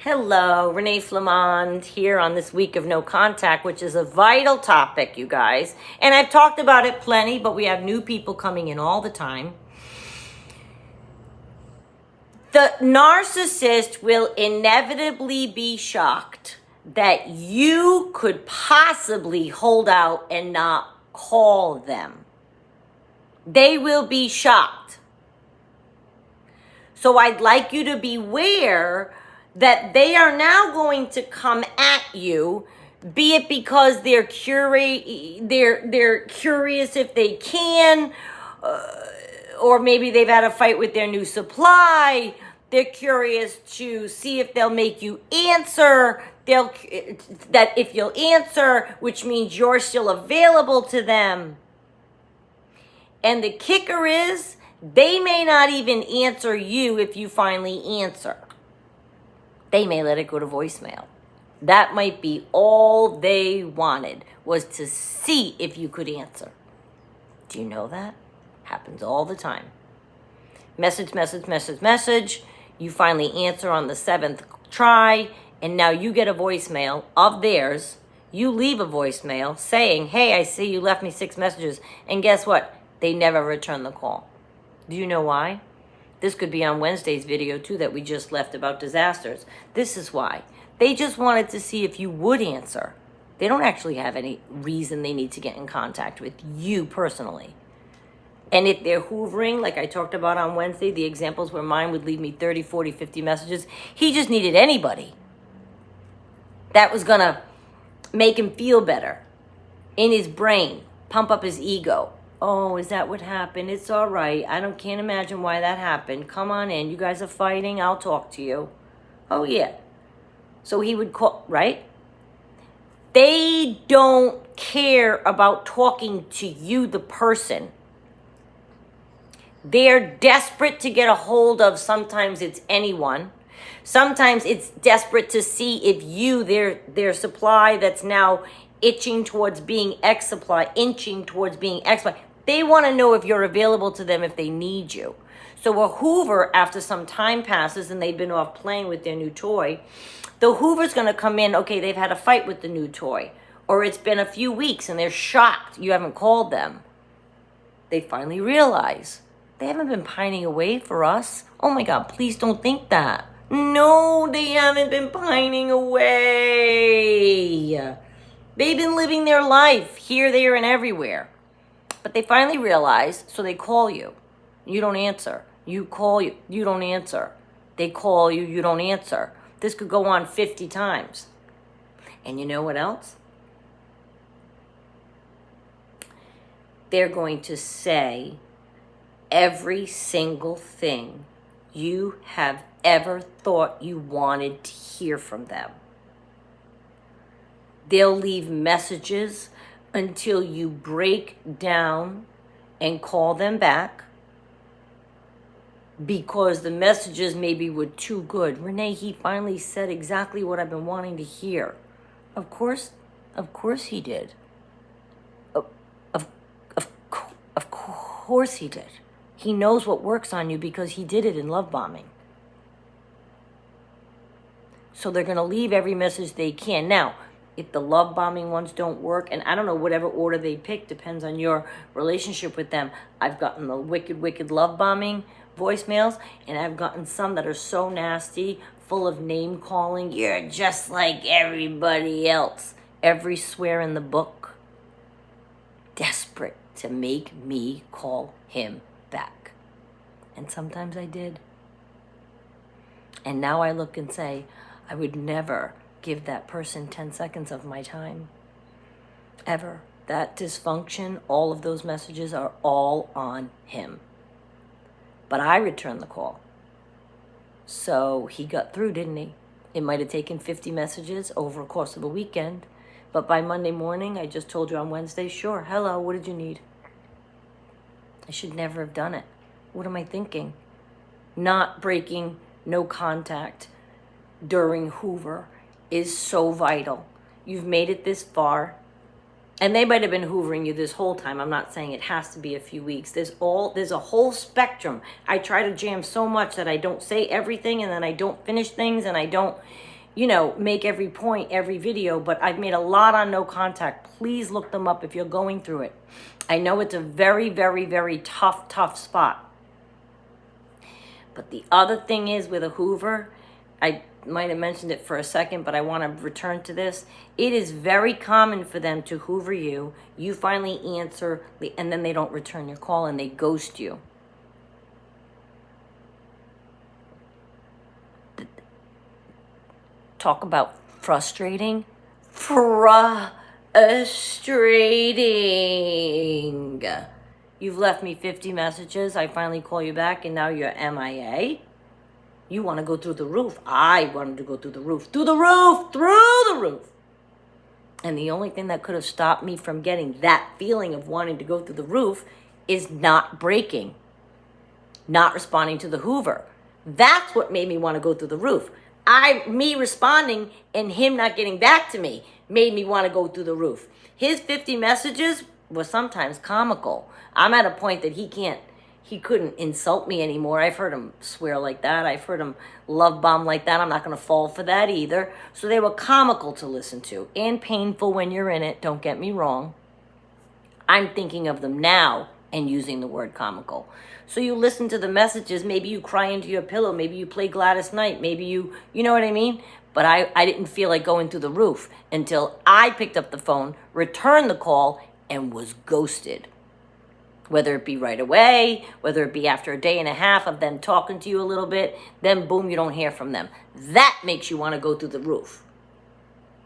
Hello, Renee Flamand here on this week of no contact, which is a vital topic, you guys. And I've talked about it plenty, but we have new people coming in all the time. The narcissist will inevitably be shocked that you could possibly hold out and not call them. They will be shocked. So I'd like you to beware that they are now going to come at you, be it because they're curious if they can, or maybe they've had a fight with their new supply. They're curious to see if they'll make you answer. That if you'll answer, which means you're still available to them. And the kicker is, they may not even answer you if you finally answer. They may let it go to voicemail. That might be all they wanted, was to see if you could answer. Do you know that? Happens all the time. Message. You finally answer on the 7th try, and now you get a voicemail of theirs. You leave a voicemail saying, hey, I see you left me 6 messages. And guess what? They never return the call. Do you know why? This could be on Wednesday's video too that we just left about disasters. This is why. They just wanted to see if you would answer. They don't actually have any reason they need to get in contact with you personally. And if they're hoovering, like I talked about on Wednesday, the examples where mine would leave me 30, 40, 50 messages, he just needed anybody that was going to make him feel better in his brain, pump up his ego. Oh, is that what happened? It's all right. Can't imagine why that happened. Come on in. You guys are fighting. I'll talk to you. Oh, yeah. So he would call, right? They don't care about talking to you, the person. They're desperate to get a hold of, sometimes it's anyone. Sometimes it's desperate to see if you, their supply that's now inching towards being X supply. They want to know if you're available to them if they need you. So a hoover, after some time passes and they've been off playing with their new toy, the hoover's going to come in, okay, they've had a fight with the new toy. Or it's been a few weeks and they're shocked you haven't called them. They finally realize they haven't been pining away for us. Oh my God, please don't think that. No, they haven't been pining away. They've been living their life here, there, and everywhere. But they finally realize, so they call you. You don't answer. You call you. You don't answer. They call you. You don't answer. This could go on 50 times. And you know what else? They're going to say every single thing you have ever thought you wanted to hear from them. They'll leave messages until you break down and call them back because the messages maybe were too good. Renee, he finally said exactly what I've been wanting to hear. Of course he did. Of course he did. He knows what works on you because he did it in love bombing. So they're going to leave every message they can. Now, if the love bombing ones don't work, and I don't know, whatever order they pick depends on your relationship with them. I've gotten the wicked love bombing voicemails, and I've gotten some that are so nasty, full of name calling. You're just like everybody else. Every swear in the book. Desperate to make me call him back. And sometimes I did. And now I look and say, I would never give that person 10 seconds of my time. Ever. That dysfunction, all of those messages are all on him. But I returned the call. So he got through, didn't he? It might have taken 50 messages over a course of a weekend. But by Monday morning, I just told you on Wednesday, sure, hello, what did you need? I should never have done it. What am I thinking? Not breaking no contact during Hoover is so vital. You've made it this far. And they might have been hoovering you this whole time. I'm not saying it has to be a few weeks. There's a whole spectrum. I try to jam so much that I don't say everything and then I don't finish things and I don't make every point, every video, but I've made a lot on no contact. Please look them up if you're going through it. I know it's a very, very, very tough spot. But the other thing is with a hoover, I might have mentioned it for a second, but I want to return to this. It is very common for them to hoover you. You finally answer, and then they don't return your call and they ghost you. Talk about frustrating. Frustrating. You've left me 50 messages. I finally call you back and now you're MIA. You want to go through the roof. I wanted to go through the roof. Through the roof. And the only thing that could have stopped me from getting that feeling of wanting to go through the roof is not breaking. Not responding to the hoover. That's what made me want to go through the roof. Me responding and him not getting back to me made me want to go through the roof. His 50 messages were sometimes comical. I'm at a point that he couldn't insult me anymore. I've heard him swear like that. I've heard him love bomb like that. I'm not going to fall for that either. So they were comical to listen to and painful when you're in it. Don't get me wrong. I'm thinking of them now and using the word comical. So you listen to the messages. Maybe you cry into your pillow. Maybe you play Gladys Knight. Maybe you know what I mean? But I didn't feel like going through the roof until I picked up the phone, returned the call, and was ghosted. Whether it be right away, whether it be after a day and a half of them talking to you a little bit, then boom, you don't hear from them. That makes you want to go through the roof.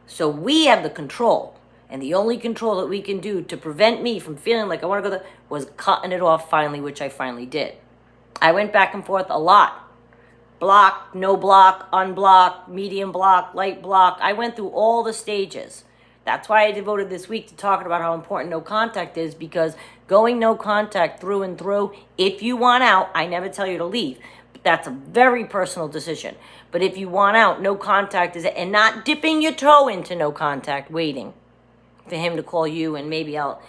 So we have the control. And the only control that we can do to prevent me from feeling like I want to go there was cutting it off finally, which I finally did. I went back and forth a lot. Block, no block, unblock, medium block, light block. I went through all the stages. That's why I devoted this week to talking about how important no contact is, because going no contact through and through, if you want out, I never tell you to leave. But that's a very personal decision. But if you want out, no contact is it. And not dipping your toe into no contact, waiting for him to call you, and maybe I'll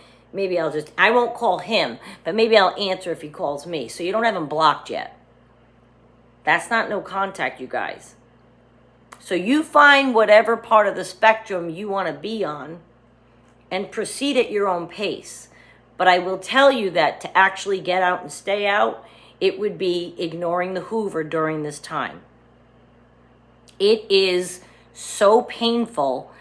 just, I won't call him, but maybe I'll answer if he calls me. So you don't have him blocked yet. That's not no contact, you guys. So you find whatever part of the spectrum you want to be on and proceed at your own pace. But I will tell you that to actually get out and stay out, it would be ignoring the hoover during this time. It is so painful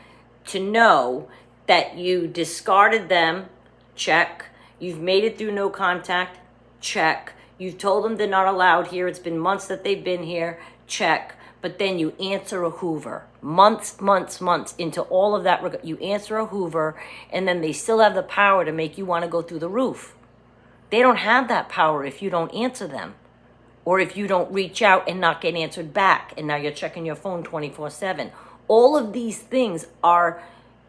to know that you discarded them, check. You've made it through no contact, check. You've told them they're not allowed here. It's been months that they've been here, check. But then you answer a hoover. Months into all of that. You answer a hoover, and then they still have the power to make you want to go through the roof. They don't have that power if you don't answer them, or if you don't reach out and not get answered back, and now you're checking your phone 24/7. All of these things are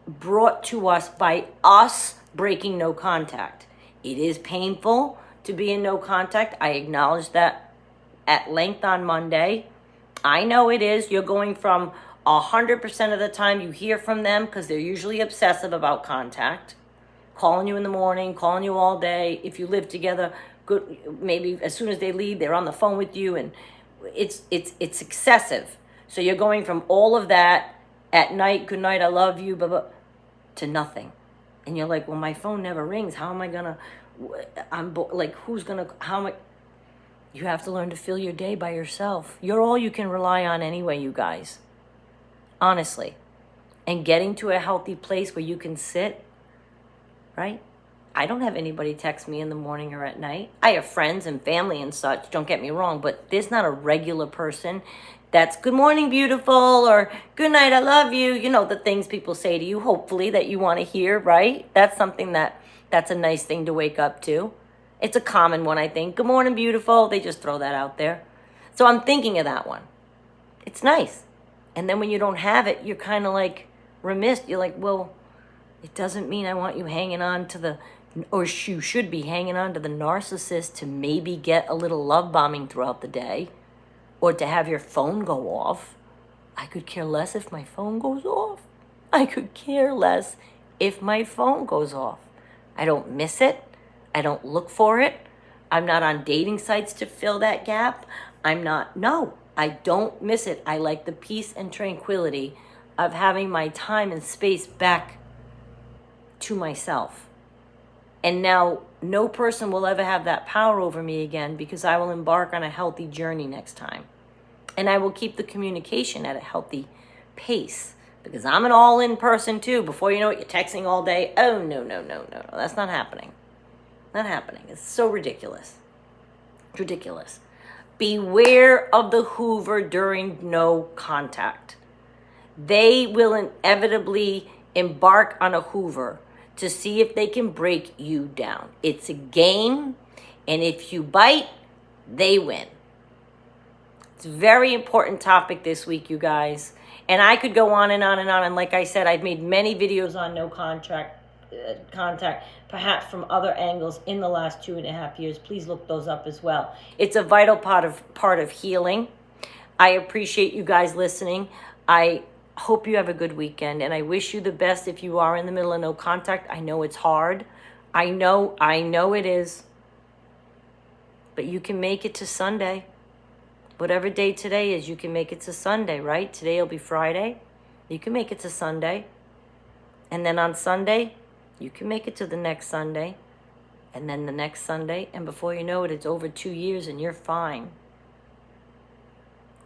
brought to us by us breaking no contact. It is painful to be in no contact. I acknowledge that at length on Monday. I know it is. You're going from 100% of the time you hear from them, because they're usually obsessive about contact, calling you in the morning, calling you all day. If you live together, good. Maybe as soon as they leave, they're on the phone with you, and it's excessive. So you're going from all of that at night, good night, I love you, blah, blah, to nothing. And you're like, well, my phone never rings. How am I gonna? Who's gonna? How am I? You have to learn to fill your day by yourself. You're all you can rely on anyway, you guys. Honestly. And getting to a healthy place where you can sit, right? I don't have anybody text me in the morning or at night. I have friends and family and such, don't get me wrong, but there's not a regular person that's good morning, beautiful, or good night, I love you. You know, the things people say to you, hopefully, that you want to hear, right? That's something that's a nice thing to wake up to. It's a common one, I think. Good morning, beautiful. They just throw that out there. So I'm thinking of that one. It's nice. And then when you don't have it, you're kind of like remiss. You're like, well, it doesn't mean I want you hanging on to you should be hanging on to the narcissist to maybe get a little love bombing throughout the day, or to have your phone go off. I could care less if my phone goes off. I could care less if my phone goes off. I don't miss it. I don't look for it. I'm not on dating sites to fill that gap. No. I don't miss it. I like the peace and tranquility of having my time and space back to myself. And now no person will ever have that power over me again, because I will embark on a healthy journey next time. And I will keep the communication at a healthy pace, because I'm an all-in person too. Before you know it, you're texting all day. Oh, no. That's not happening. Not happening. It's so ridiculous. It's ridiculous. Beware of the hoover during no contact. They will inevitably embark on a hoover to see if they can break you down. It's a game, and if you bite, they win. It's a very important topic this week, you guys. And I could go on and on and on. And like I said, I've made many videos on no contact, perhaps from other angles in the last 2.5 years. Please look those up as well. It's a vital part of healing. I appreciate you guys listening. I hope you have a good weekend, and I wish you the best if you are in the middle of no contact. I know it's hard. I know it is. But you can make it to Sunday. Whatever day today is, you can make it to Sunday, right? Today will be Friday. You can make it to Sunday. And then on Sunday, you can make it to the next Sunday. And then the next Sunday. And before you know it, it's over 2 years and you're fine.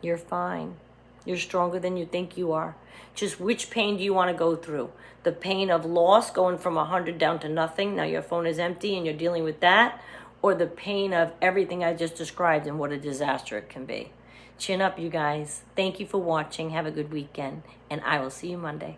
You're fine. You're stronger than you think you are. Just which pain do you want to go through? The pain of loss, going from 100 down to nothing. Now your phone is empty and you're dealing with that. Or the pain of everything I just described and what a disaster it can be. Chin up, you guys. Thank you for watching. Have a good weekend. And I will see you Monday.